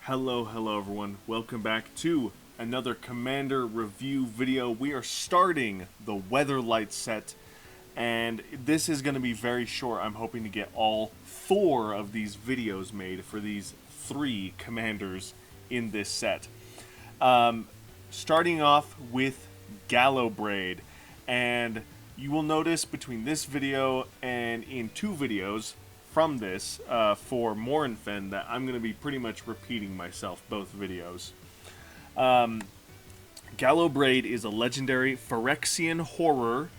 Hello everyone. Welcome back to another Commander review video. We are starting the Weatherlight set, and this is going to be very short. I'm hoping to get all 4 of these videos made for these 3 commanders in this set. Starting off with Gallowbraid, and you will notice between this video and in 2 videos from this for Morinfen that I'm going to be pretty much repeating myself both videos. Gallowbraid is a legendary Phyrexian horror,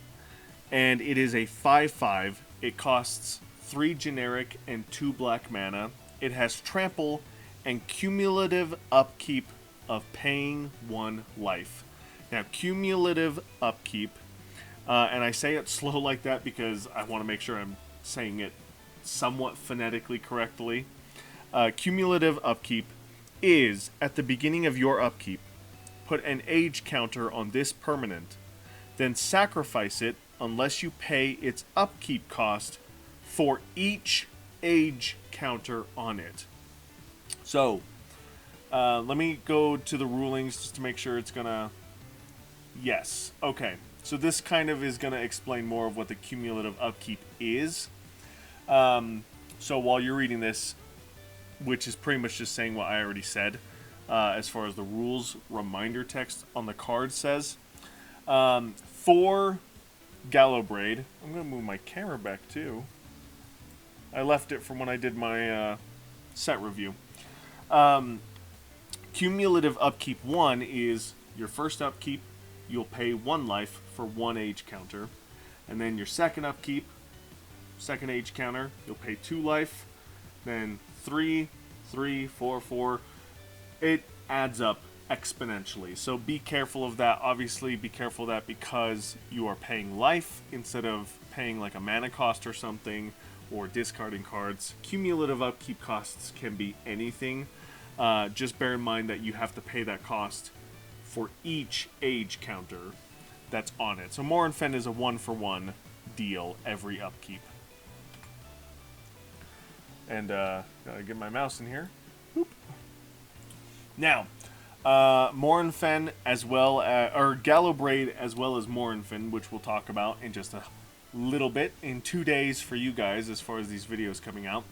and it is a 5/5. It costs 3 generic and 2 black mana. It has trample and cumulative upkeep of paying 1 life. Now, cumulative upkeep, and I say it slow like that because I want to make sure I'm saying it somewhat phonetically correctly. Cumulative upkeep is, at the beginning of your upkeep, put an age counter on this permanent, then sacrifice it unless you pay its upkeep cost for each age counter on it. So, let me go to the rulings just to make sure it's gonna... Yes, okay. So this kind of is gonna explain more of what the cumulative upkeep is. So while you're reading this, which is pretty much just saying what I already said, as far as the rules reminder text on the card says, for Gallowbraid, I'm going to move my camera back too. I left it from when I did my set review. Cumulative upkeep 1 is your first upkeep, you'll pay 1 life for 1 age counter, and then your second upkeep, second age counter, you'll pay 2 life, then 3, 4, 4. It adds up exponentially. So be careful of that. Obviously, be careful of that because you are paying life instead of paying like a mana cost or something, or discarding cards. Cumulative upkeep costs can be anything. Just bear in mind that you have to pay that cost for each age counter that's on it. So Morinfen is a 1-for-1 deal every upkeep. And gotta get my mouse in here. Boop. Now, Morinfen as well, or Gallowbraid as well as Morinfen, which we'll talk about in just a little bit, in 2 days for you guys as far as these videos coming out.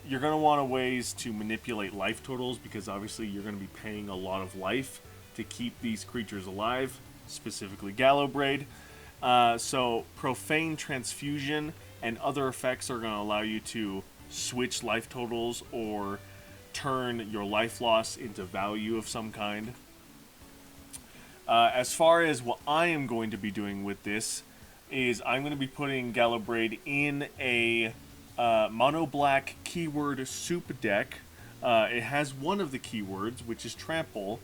You're going to want ways to manipulate life totals because obviously you're going to be paying a lot of life to keep these creatures alive, specifically Gallowbraid. So Profane Transfusion and other effects are going to allow you to switch life totals or turn your life loss into value of some kind. As far as what I am going to be doing with this is I'm going to be putting Gallowbraid in a mono black keyword soup deck. It has one of the keywords, which is trample,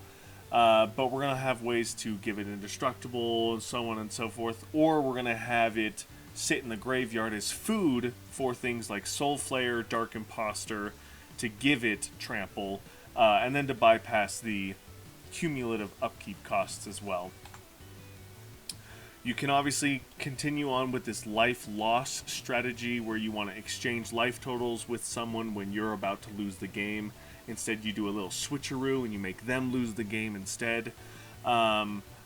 but we're going to have ways to give it indestructible and so on and so forth, or we're going to have it sit in the graveyard as food for things like Soulflayer, Dark Imposter, to give it trample, and then to bypass the cumulative upkeep costs as well. You can obviously continue on with this life loss strategy where you want to exchange life totals with someone when you're about to lose the game. Instead, you do a little switcheroo and you make them lose the game instead.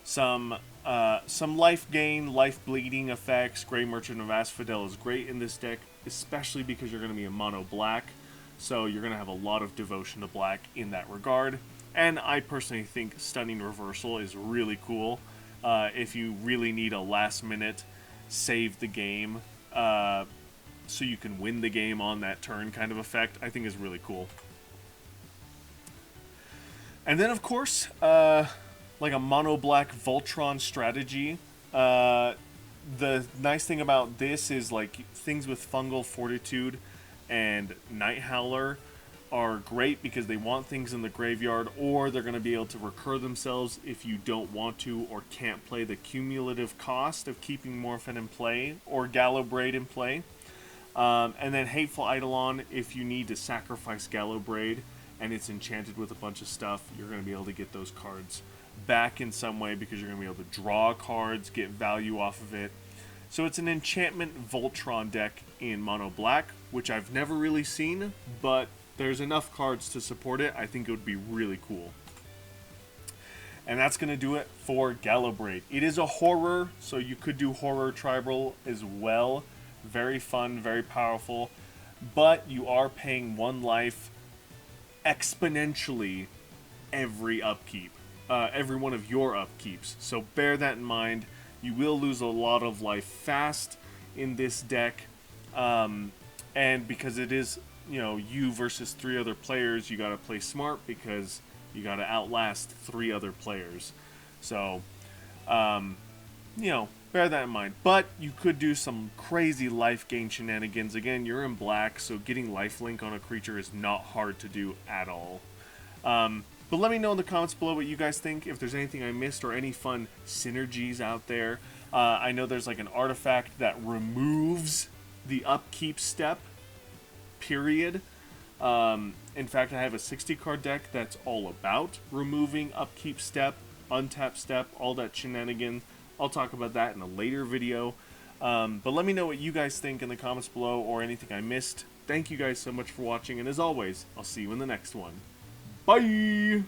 Some life gain, life bleeding effects. Grey Merchant of Asphodel is great in this deck, especially because you're going to be a mono black. So you're going to have a lot of devotion to black in that regard. And I personally think Stunning Reversal is really cool. If you really need a last minute save the game so you can win the game on that turn kind of effect, I think is really cool. And then of course, like a mono black Voltron strategy. The nice thing about this is like things with Fungal Fortitude and Night Howler are great because they want things in the graveyard, or they're going to be able to recur themselves if you don't want to or can't play the cumulative cost of keeping Morphin in play or Gallowbraid in play. And then Hateful Eidolon, if you need to sacrifice Gallowbraid and it's enchanted with a bunch of stuff, you're going to be able to get those cards back in some way because you're going to be able to draw cards, get value off of it. So it's an enchantment Voltron deck in mono black, which I've never really seen, but there's enough cards to support it, I think it would be really cool. And that's going to do it for Gallowbraid. It is a horror, so you could do horror tribal as well. Very fun, very powerful. But you are paying 1 life exponentially every upkeep. Every one of your upkeeps. So bear that in mind. You will lose a lot of life fast in this deck. And because it is, you versus 3 other players, you got to play smart because you got to outlast 3 other players. So, bear that in mind. But you could do some crazy life gain shenanigans. Again, you're in black, so getting lifelink on a creature is not hard to do at all. But let me know in the comments below what you guys think, if there's anything I missed or any fun synergies out there. I know there's like an artifact that removes the upkeep step, period. In fact, I have a 60 card deck that's all about removing upkeep step, untap step, all that shenanigan. I'll talk about that in a later video. But let me know what you guys think in the comments below or anything I missed. Thank you guys so much for watching, and as always, I'll see you in the next one. Bye!